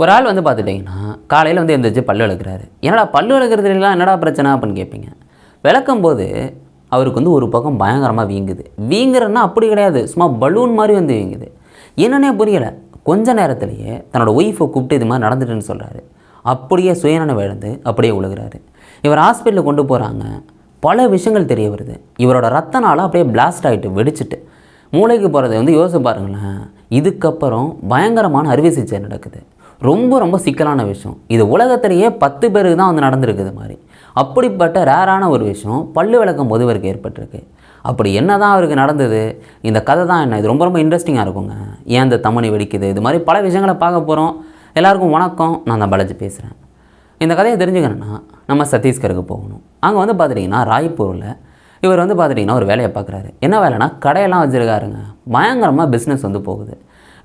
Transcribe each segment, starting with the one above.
ஒரு ஆள் வந்து பார்த்துட்டிங்கன்னா காலையில் வந்து எழுந்திரிச்சு பல்லு விளக்குறாரு. என்னடா பல்லு விளக்குறதுலாம் என்னடா பிரச்சனை அப்படின்னு கேட்பீங்க. விளக்கும் போது அவருக்கு வந்து ஒரு பக்கம் பயங்கரமாக வீங்குது. வீங்குறன்னா அப்படி கிடையாது, சும்மா பலூன் மாதிரி வந்து வீங்குது. என்னன்னே புரியலை. கொஞ்ச நேரத்திலேயே தன்னோட ஒய்ஃபை கூப்பிட்டு இது மாதிரி நடந்துட்டுன்னு சொல்கிறாரு. அப்படியே சுயநினைவு இழந்து அப்படியே விழுகிறாரு. இவர் ஹாஸ்பிட்டலுக்கு கொண்டு போகிறாங்க. பல விஷயங்கள் தெரிய வருது. இவரோட ரத்த நாளம் அப்படியே பிளாஸ்ட் ஆகிட்டு வெடிச்சிட்டு மூளைக்கு போகிறத வந்து யோசிச்சு பாருங்களேன். இதுக்கப்புறம் பயங்கரமான அறுவை சிகிச்சை நடக்குது. ரொம்ப ரொம்ப சிக்கலான விஷயம். இது உலகத்திலேயே 10 பேருக்கு தான் வந்து நடந்திருக்குது மாதிரி. அப்படிப்பட்ட ரேரான ஒரு விஷயம் பல்லு விளக்கும் போது இவருக்கு ஏற்பட்டிருக்கு. அப்படி என்ன தான் அவருக்கு நடந்தது, இந்த கதை தான் என்ன, இது ரொம்ப ரொம்ப இன்ட்ரெஸ்டிங்காக இருக்குங்க. ஏன் இந்த தமனி வெடிக்குது, இது மாதிரி பல விஷயங்களை பார்க்க போகிறோம். எல்லாருக்கும் வணக்கம், நான் தான் பாலாஜி பேசுகிறேன். இந்த கதையை தெரிஞ்சுக்கணுன்னா நம்ம சத்தீஸ்கருக்கு போகணும். அங்கே வந்து பார்த்துட்டிங்கன்னா ராய்ப்பூரில் இவர் வந்து பார்த்துட்டிங்கன்னா ஒரு வேலையை பார்க்குறாரு. என்ன வேலைனா கடையெல்லாம் வச்சுருக்காருங்க. பயங்கரமாக பிஸ்னஸ் வந்து போகுது.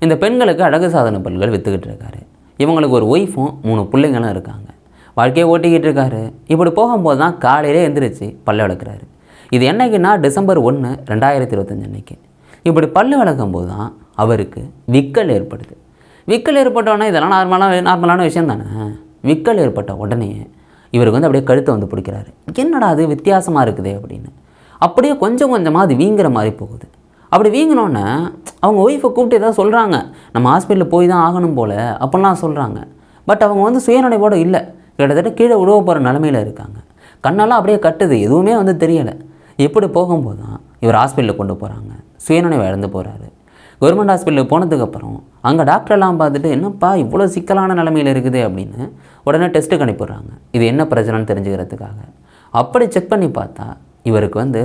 இந்த பெண்களுக்கு அழகு சாதன பொருட்கள் விற்றுக்கிட்டு இருக்காரு. இவங்களுக்கு ஒரு ஒய்ஃபும் 3 பிள்ளைங்களும் இருக்காங்க. வாழ்க்கையை ஓட்டிக்கிட்டு இருக்காரு. இப்படி போகும்போது தான் காலையிலே எழுந்திரிச்சு பல்லு விளக்குறாரு. இது என்னைக்குன்னா டிசம்பர் 1, 2025 அன்னைக்கு. இப்படி பல்லு விளக்கும் போது தான் அவருக்கு விக்கல் ஏற்படுது. விக்கல் ஏற்பட்டோடனே இதெல்லாம் நார்மலான விஷயம் தானே. விக்கல் ஏற்பட்ட உடனே இவருக்கு வந்து அப்படியே கழுத்தை வந்து பிடிக்கிறாரு. என்னடா அது வித்தியாசமாக இருக்குதே அப்படின்னு. அப்படியே கொஞ்சம் கொஞ்சமாக அது வீங்குற மாதிரி போகுது. அப்படி வீங்கினோன்னே அவங்க ஒய்ஃபை கூப்பிட்டு ஏதாவது சொல்கிறாங்க, நம்ம ஹாஸ்பிட்டலில் போய் தான் ஆகணும் போல் அப்படிலாம் சொல்கிறாங்க. பட் அவங்க வந்து சுயநினைவோடு இல்லை. கிட்டத்தட்ட கீழே உழுவ போகிற நிலமையில் இருக்காங்க. கண்ணெல்லாம் அப்படியே கட்டுது, எதுவுமே வந்து தெரியலை. எப்படி போகும்போது தான் இவர் ஹாஸ்பிட்டலுக்கு கொண்டு போகிறாங்க. சுயநினைவை இழந்து போகிறாரு. கவர்மெண்ட் ஹாஸ்பிட்டலுக்கு போனதுக்கப்புறம் அங்கே டாக்டரெல்லாம் பார்த்துட்டு என்னப்பா இவ்வளோ சிக்கலான நிலமையில் இருக்குது அப்படின்னு உடனே டெஸ்ட்டுக்கு அனுப்பிடுறாங்க. இது என்ன பிரச்சனைன்னு தெரிஞ்சுக்கிறதுக்காக. அப்படி செக் பண்ணி பார்த்தா இவருக்கு வந்து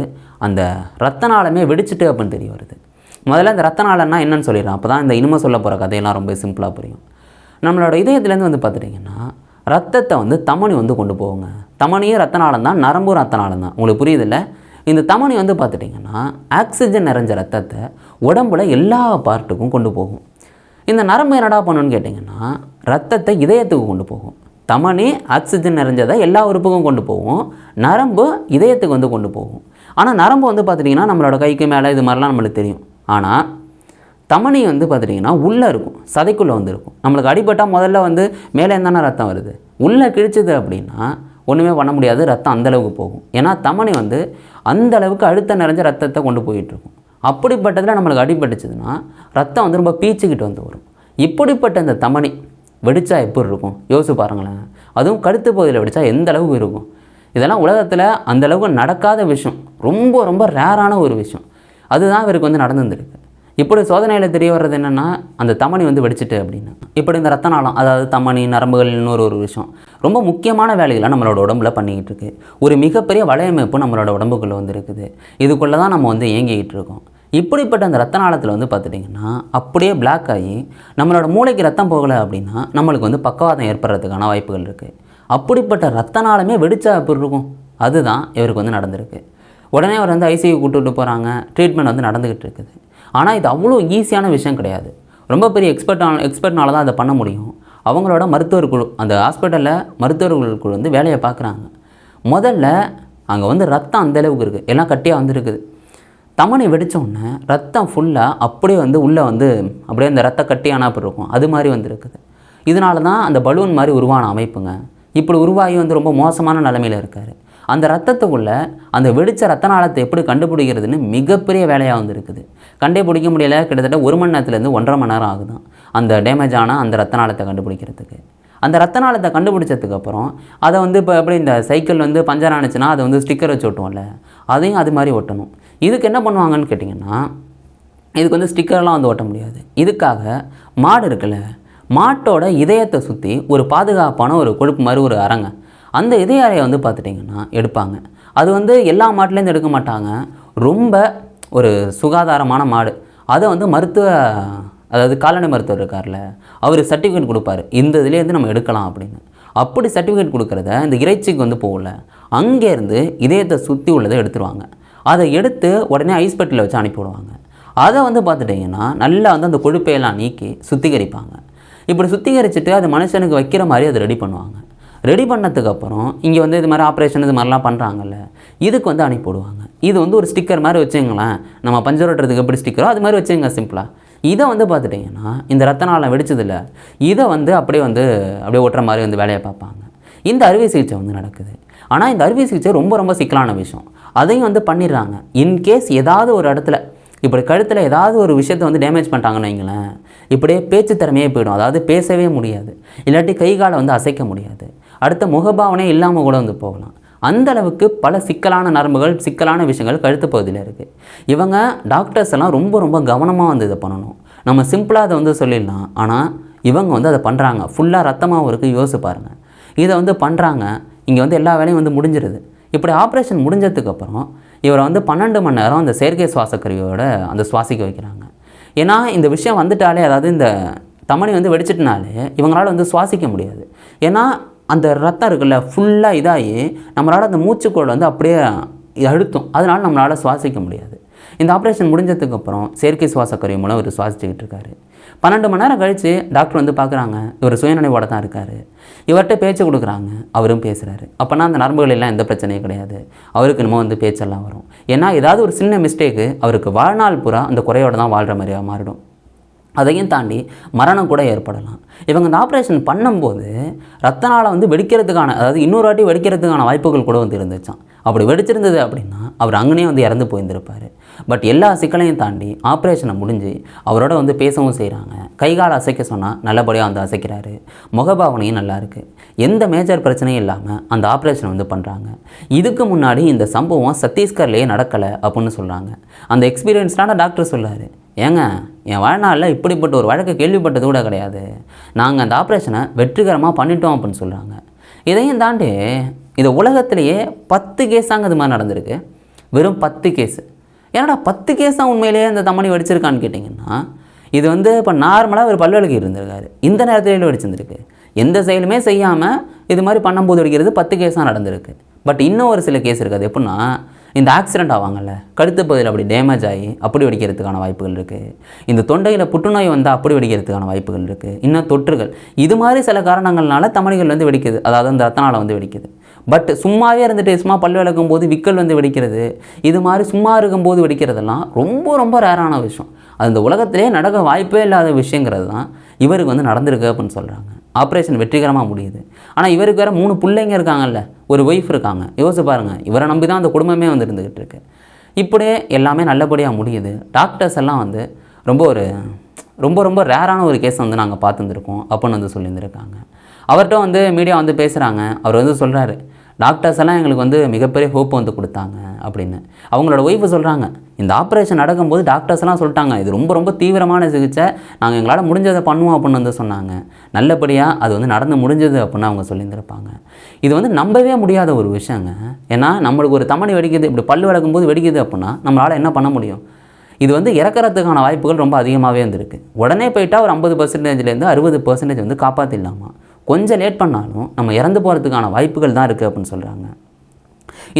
அந்த ரத்த நாளமே வெடிச்சிட்டு அப்படின்னு தெரிய வருது. முதல்ல இந்த ரத்த நாளம்னா என்னன்னு சொல்லிடுறேன். அப்போ தான் இந்த இனிமே சொல்ல போகிற கதையெல்லாம் ரொம்ப சிம்பிளாக புரியும். நம்மளோட இதயத்துலேருந்து வந்து பார்த்துட்டிங்கன்னா ரத்தத்தை வந்து தமனி வந்து கொண்டு போகுங்க. தமனியே ரத்த நாளம் தான், நரம்பும் ரத்த நாளம் தான். உங்களுக்கு புரியுதில்ல? இந்த தமனி வந்து பார்த்துட்டிங்கன்னா ஆக்சிஜன் நிறைஞ்ச ரத்தத்தை உடம்புல எல்லா பார்ட்டுக்கும் கொண்டு போகும். இந்த நரம்பு என்னடா பண்ணணும்னு கேட்டிங்கன்னா ரத்தத்தை இதயத்துக்கு கொண்டு போகும். தமனி ஆக்சிஜன் நிறைஞ்சதை எல்லா உறுப்புக்கும் கொண்டு போகும். நரம்பு இதயத்துக்கு வந்து கொண்டு போகும். ஆனால் நரம்பு வந்து பார்த்துட்டிங்கன்னா நம்மளோட கைக்கு மேலே இது மாதிரிலாம் நம்மளுக்கு தெரியும். ஆனால் தமனி வந்து பார்த்துட்டிங்கன்னா உள்ளே இருக்கும், சதைக்குள்ளே வந்து இருக்கும். நம்மளுக்கு அடிபட்டால் முதல்ல வந்து மேலே இருந்தானே ரத்தம் வருது. உள்ளே கிழிச்சிது அப்படின்னா ஒன்றுமே பண்ண முடியாது, ரத்தம் அந்தளவுக்கு போகும். ஏன்னா தமனி வந்து அந்தளவுக்கு அழுத்தம் நிறைஞ்ச ரத்தத்தை கொண்டு போயிட்டுருக்கும். அப்படிப்பட்டதில் நம்மளுக்கு அடிபட்டுச்சுன்னா ரத்தம் வந்து ரொம்ப பீச்சிக்கிட்டு வந்து வரும். இப்படிப்பட்ட இந்த தமனி வெடித்தா எப்படி இருக்கும் யோசிச்சு பாருங்களேன். அதுவும் கழுத்து பகுதியில் வெடித்தா எந்த அளவுக்கு இருக்கும். இதெல்லாம் உலகத்தில் அந்தளவுக்கு நடக்காத விஷயம், ரொம்ப ரொம்ப ரேரான ஒரு விஷயம். அதுதான் இவருக்கு வந்து நடந்துருக்கு. இப்படி சோதனையில் தெரிய வர்றது என்னென்னா அந்த தமனி வந்து வெடிச்சிட்டு அப்படின்னு. இப்படி இந்த ரத்த நாளம், அதாவது தமனி, நரம்புகள், இன்னொரு விஷயம் ரொம்ப முக்கியமான வேலைகளை நம்மளோட உடம்புல பண்ணிக்கிட்டு இருக்கு. ஒரு மிகப்பெரிய வலையமைப்பு நம்மளோட உடம்புக்குள்ளே வந்து இருக்குது. இதுக்குள்ளே தான் நம்ம வந்து இயங்கிக்கிட்டு இருக்கோம். இப்படிப்பட்ட அந்த ரத்த நாளத்தில் வந்து பார்த்துட்டிங்கன்னா அப்படியே பிளாக் ஆகி நம்மளோட மூளைக்கு ரத்தம் போகலை அப்படின்னா நம்மளுக்கு வந்து பக்கவாதம் ஏற்படுறதுக்கான வாய்ப்புகள் இருக்குது. அப்படிப்பட்ட ரத்த நாளமே வெடிச்சா எப்படி இருக்கும், அதுதான் இவருக்கு வந்து நடந்திருக்கு. உடனே அவர் வந்து ஐசியூ கூப்பிட்டு போகிறாங்க. ட்ரீட்மெண்ட் வந்து நடந்துக்கிட்டு இருக்குது. ஆனால் இது அவ்வளோ ஈஸியான விஷயம் கிடையாது. ரொம்ப பெரிய எக்ஸ்பர்ட்னால தான் அதை பண்ண முடியும். அவங்களோட மருத்துவர் குழு, அந்த ஹாஸ்பிட்டலில் மருத்துவர்கள் குழு வந்து வேலையை பார்க்குறாங்க. முதல்ல அங்கே வந்து ரத்தம் அந்தளவுக்கு இருக்குது, எல்லாம் கட்டியாக வந்துருக்குது. தமனி வெடித்தோடனே ரத்தம் ஃபுல்லாக அப்படியே வந்து உள்ளே வந்து அப்படியே அந்த ரத்த கட்டியான அப்படி இருக்கும், அது மாதிரி வந்துருக்குது. இதனால தான் அந்த பலூன் மாதிரி உருவான அமைப்புங்க. இப்படி உருவாகி வந்து ரொம்ப மோசமான நிலைமையில் இருக்கார். அந்த ரத்தத்துக்குள்ளே அந்த வெடித்த ரத்த நாளத்தை எப்படி கண்டுபிடிக்கிறதுன்னு மிகப்பெரிய வேலையாக வந்து இருக்குது. கண்டே பிடிக்க முடியலை. கிட்டத்தட்ட 1 மணி நேரத்துலேருந்து 1.5 மணி நேரம் ஆகுதான் அந்த டேமேஜ் ஆன அந்த ரத்த நாளத்தை கண்டுபிடிக்கிறதுக்கு. அந்த ரத்த நாளத்தை கண்டுபிடிச்சதுக்கப்புறம் அதை வந்து இப்போ எப்படி இந்த சைக்கிள் வந்து பஞ்சர் ஆனிச்சுன்னா அதை வந்து ஸ்டிக்கர் வச்சு ஒட்டுவோம்ல, அதையும் அது மாதிரி ஒட்டணும். இதுக்கு என்ன பண்ணுவாங்கன்னு கேட்டிங்கன்னா இதுக்கு வந்து ஸ்டிக்கர்லாம் வந்து ஒட்ட முடியாது. இதுக்காக மாடு இருக்குல்ல, மாட்டோட இதயத்தை சுற்றி ஒரு பாதுகாப்பான ஒரு கொழுப்பு மாதிரி ஒரு அரங்க, அந்த இதய அறையை வந்து பார்த்துட்டிங்கன்னா எடுப்பாங்க. அது வந்து எல்லா மாட்டிலேருந்து எடுக்க மாட்டாங்க. ரொம்ப ஒரு சுகாதாரமான மாடு அதை வந்து அதாவது கால்நடை மருத்துவர் இருக்கார்ல, அவர் சர்டிஃபிகேட் கொடுப்பார், இந்த இதுலேருந்து நம்ம எடுக்கலாம் அப்படின்னு. அப்படி சர்டிஃபிகேட் கொடுக்குறத இந்த இறைச்சிக்கு வந்து போகல, அங்கேருந்து இதயத்தை சுற்றி உள்ளதை எடுத்துருவாங்க. அதை எடுத்து உடனே ஐஸ் பெட்டியில் வச்சு அனுப்பிவிடுவாங்க. அதை வந்து பார்த்துட்டிங்கன்னா நல்லா வந்து அந்த கொழுப்பையெல்லாம் நீக்கி சுத்திகரிப்பாங்க. இப்படி சுத்திகரிச்சுட்டு அது மனுஷனுக்கு வைக்கிற மாதிரி அதை ரெடி பண்ணுவாங்க. ரெடி பண்ணதுக்கப்புறம் இங்கே வந்து இது மாதிரி ஆப்ரேஷன் இது மாதிரிலாம் பண்ணுறாங்கல்ல, இதுக்கு வந்து அனுப்பிவிடுவாங்க. இது வந்து ஒரு ஸ்டிக்கர் மாதிரி வச்சுங்களேன், நம்ம பஞ்சர் ஓட்டுறதுக்கு எப்படி ஸ்டிக்கரோ அது மாதிரி வச்சுங்க சிம்பிளாக. இதை வந்து பார்த்துட்டிங்கன்னா இந்த ரத்த நாளம் வெடிச்சதில்ல, இதை வந்து அப்படியே ஒட்டுற மாதிரி வந்து வேலையை பார்ப்பாங்க. இந்த அறுவை சிகிச்சை வந்து நடக்குது. ஆனால் இந்த அறுவை சிகிச்சை ரொம்ப ரொம்ப சிக்கலான விஷயம். அதையும் வந்து பண்ணிடுறாங்க. இன்கேஸ் ஏதாவது ஒரு இடத்துல இப்படி கழுத்தில் ஏதாவது ஒரு விஷயத்தை வந்து டேமேஜ் பண்ணிட்டாங்கன்னு வைங்களேன், இப்படியே பேச்சு திறமையே போயிடும். அதாவது பேசவே முடியாது, இல்லாட்டி கை காலை வந்து அசைக்க முடியாது, அடுத்த முகபாவனையே இல்லாமல் கூட வந்து போகலாம். அந்த அளவுக்கு பல சிக்கலான நரம்புகள், சிக்கலான விஷயங்கள் கழுத்து பகுதியில் இருக்குது. இவங்க டாக்டர்ஸ் எல்லாம் ரொம்ப ரொம்ப கவனமாக வந்து இதை பண்ணணும். நம்ம சிம்பிளாக அதை வந்து சொல்லிடலாம், ஆனால் இவங்க வந்து அதை பண்ணுறாங்க. ஃபுல்லாக ரத்தமாகவும் இருக்குது. யோசிச்சு பாருங்கள். இதை வந்து பண்ணுறாங்க. இங்கே வந்து எல்லா வேலையும் வந்து முடிஞ்சிருது. இப்படி ஆப்ரேஷன் முடிஞ்சதுக்கப்புறம் இவரை வந்து 12 மணி நேரம் அந்த செயற்கை சுவாசக்கருவியோட அந்த சுவாசிக்க வைக்கிறாங்க. ஏன்னா இந்த விஷயம் வந்துட்டாலே, அதாவது இந்த தமனி வந்து வெடிச்சிட்டனாலே இவங்களால் வந்து சுவாசிக்க முடியாது. ஏன்னா அந்த ரத்தம் இருக்குல்ல ஃபுல்லாக இதாகி நம்மளால் அந்த மூச்சுக்கோள் வந்து அப்படியே அழுத்தும். அதனால் நம்மளால் சுவாசிக்க முடியாது. இந்த ஆப்ரேஷன் முடிஞ்சதுக்கப்புறம் செயற்கை சுவாசக்கருவி மூலம் இவர் சுவாசிச்சுக்கிட்டு இருக்காரு. 12 மணி நேரம் கழித்து டாக்டர் வந்து பார்க்குறாங்க, இவர் சுயநினைவோட தான் இருக்கார். இவர்கிட்ட பேச்சு கொடுக்குறாங்க, அவரும் பேசுகிறாரு. அப்போனா அந்த நரம்புகள் எல்லாம் எந்த பிரச்சனையும் கிடையாது. அவருக்கு இன்னமும் வந்து பேச்செல்லாம் வரும். ஏன்னா ஏதாவது ஒரு சின்ன மிஸ்டேக்கு அவருக்கு வாழ்நாள் பூரா அந்த குறையோடு தான் வாழ்கிற மாதிரியாக மாறிடும். அதையும் தாண்டி மரணம் கூட ஏற்படலாம். இவங்க இந்த ஆப்ரேஷன் பண்ணும்போது ரத்த நாளை வந்து வெடிக்கிறதுக்கான, அதாவது இன்னொரு வாட்டி வெடிக்கிறதுக்கான வாய்ப்புகள் கூட வந்து இருந்துச்சான். அப்படி வெடிச்சிருந்தது அப்படின்னா அவர் அங்கனே வந்து இறந்து போயிருந்திருப்பார். பட் எல்லா சிக்கலையும் தாண்டி ஆப்ரேஷனை முடிஞ்சு அவரோட வந்து பேசவும் செய்கிறாங்க. கைகால் அசைக்க சொன்னால் நல்லபடியாக வந்து அசைக்கிறாரு. முகபாவனையும் நல்லா இருக்குது. எந்த மேஜர் பிரச்சனையும் இல்லாமல் அந்த ஆப்ரேஷனை வந்து பண்ணுறாங்க. இதுக்கு முன்னாடி இந்த சம்பவம் சத்தீஸ்கர்லேயே நடக்கலை அப்படின்னு சொல்கிறாங்க. அந்த எக்ஸ்பீரியன்ஸ்டான டாக்டர் சொல்லார், ஏங்க என் வாழ்நாளில் இப்படிப்பட்ட ஒரு வழக்கை கேள்விப்பட்டது கூட கிடையாது. நாங்கள் அந்த ஆப்ரேஷனை வெற்றிகரமாக பண்ணிட்டோம் அப்படின்னு சொல்கிறாங்க. இதையும் தாண்டி இந்த உலகத்திலேயே 10 கேஸாங்க இது மாதிரி நடந்திருக்கு. வெறும் 10 கேஸு. ஏன்னா 10 கேஸ் தான் உண்மையிலேயே அந்த தமனி வெடிச்சிருக்கான்னு கேட்டிங்கன்னா, இது வந்து இப்போ நார்மலாக ஒரு பல்வழக்கு இருந்திருக்காரு, இந்த நேரத்திலே வெடிச்சிருந்துருக்கு. எந்த செயலுமே செய்யாமல் இது மாதிரி பண்ணும்போது வெடிக்கிறது 10 கேஸாக நடந்திருக்கு. பட் இன்னும் ஒரு சில கேஸ் இருக்குது. எப்படின்னா இந்த ஆக்சிடெண்ட் ஆவாங்கல்ல, கழுத்து பகுதியில் அப்படி டேமேஜ் ஆகி அப்படி வெடிக்கிறதுக்கான வாய்ப்புகள் இருக்குது. இந்த தொண்டையில் புற்றுநோய் வந்தால் அப்படி வெடிக்கிறதுக்கான வாய்ப்புகள் இருக்குது. இன்னும் தொற்றுகள், இது மாதிரி சில காரணங்கள்னால தமனிகள் வந்து வெடிக்குது. அதாவது அந்த ரத்த நாளம் வந்து வெடிக்குது. பட் சும்மாவே இருந்துட்டு சும்மா பல் விளக்கும் போது விக்கல் வந்து வெடிக்கிறது, இது மாதிரி சும்மா இருக்கும்போது வெடிக்கிறதெல்லாம் ரொம்ப ரொம்ப ரேரான விஷயம். அது இந்த உலகத்திலே நடக்க வாய்ப்பே இல்லாத விஷயங்கிறது தான் இவருக்கு வந்து நடந்திருக்கு அப்படின்னு சொல்கிறாங்க. ஆப்ரேஷன் வெற்றிகரமாக முடியுது. ஆனால் இவருக்கு வேறு 3 பிள்ளைங்க இருக்காங்கல்ல, ஒரு ஒய்ஃப் இருக்காங்க. யோசிச்சு பாருங்கள், இவரை நம்பி தான் அந்த குடும்பமே வந்து இருந்துக்கிட்டு இருக்கு. இப்படியே எல்லாமே நல்லபடியாக முடியுது. டாக்டர்ஸ் எல்லாம் வந்து ரொம்ப ரொம்ப ரேரான ஒரு கேஸ் வந்து நாங்கள் பார்த்துருந்துருக்கோம் அப்படின்னு வந்து சொல்லியிருந்திருக்காங்க. அவர்கிட்ட வந்து மீடியா வந்து பேசுகிறாங்க. அவர் வந்து சொல்கிறாரு, டாக்டர்ஸ் எல்லாம் எங்களுக்கு வந்து மிகப்பெரிய ஹோப் வந்து கொடுத்தாங்க அப்படின்னு. அவங்களோட ஒய்ஃபு சொல்கிறாங்க, இந்த ஆப்ரேஷன் நடக்கும்போது டாக்டர்ஸ் எல்லாம் சொல்லிட்டாங்க, இது ரொம்ப ரொம்ப தீவிரமான சிகிச்சை, நாங்கள் எங்களால் முடிஞ்சதை பண்ணுவோம் அப்படின்னு வந்து சொன்னாங்க. நல்லபடியாக அது வந்து நடந்து முடிஞ்சது அப்படின்னு அவங்க சொல்லியிருந்திருப்பாங்க. இது வந்து நம்பவே முடியாத ஒரு விஷயங்க. ஏன்னா நம்மளுக்கு ஒரு தமனி வெடிக்குது, இப்படி பல் விளக்கும்போது வெடிக்குது அப்படின்னா நம்மளால் என்ன பண்ண முடியும்? இது வந்து இறக்கிறதுக்கான வாய்ப்புகள் ரொம்ப அதிகமாகவே இருந்திருக்கு. உடனே போயிட்டா ஒரு 50%லேருந்து 60% வந்து காப்பாற்றிடலாமா. கொஞ்சம் லேட் பண்ணாலும் நம்ம இறந்து போகிறதுக்கான வாய்ப்புகள் தான் இருக்குது அப்படின்னு சொல்கிறாங்க.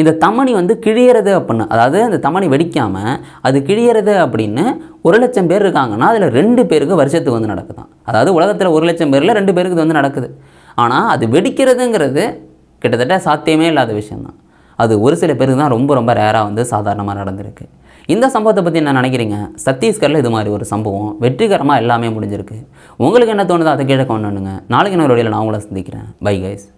இந்த தமனி வந்து கிழியறது அப்படின்னு, அதாவது அந்த தமனி வெடிக்காமல் அது கிழியறது அப்படின்னு 1,00,000 பேர் இருக்காங்கன்னா அதில் 2 பேருக்கு வருஷத்துக்கு வந்து நடக்குதான். அதாவது உலகத்தில் 1,00,000 பேரில் 2 பேருக்கு இது வந்து நடக்குது. ஆனால் அது வெடிக்கிறதுங்கிறது கிட்டத்தட்ட சாத்தியமே இல்லாத விஷயந்தான். அது ஒரு சில பேருக்கு தான் ரொம்ப ரொம்ப ரேராக வந்து சாதாரணமாக நடந்திருக்கு. இந்த சம்பவத்தை பற்றி என்ன நினைக்கிறீங்க? சத்தீஸ்கரில் இது மாதிரி ஒரு சம்பவம் வெற்றிகரமாக எல்லாமே முடிஞ்சிருக்கு. உங்களுக்கு என்ன தோணுதோ அதை கீழே கொண்டு வந்துங்க. நாளைக்கு இன்னொரு வீடியோவில் நான் உங்களை சந்திக்கிறேன். Bye guys.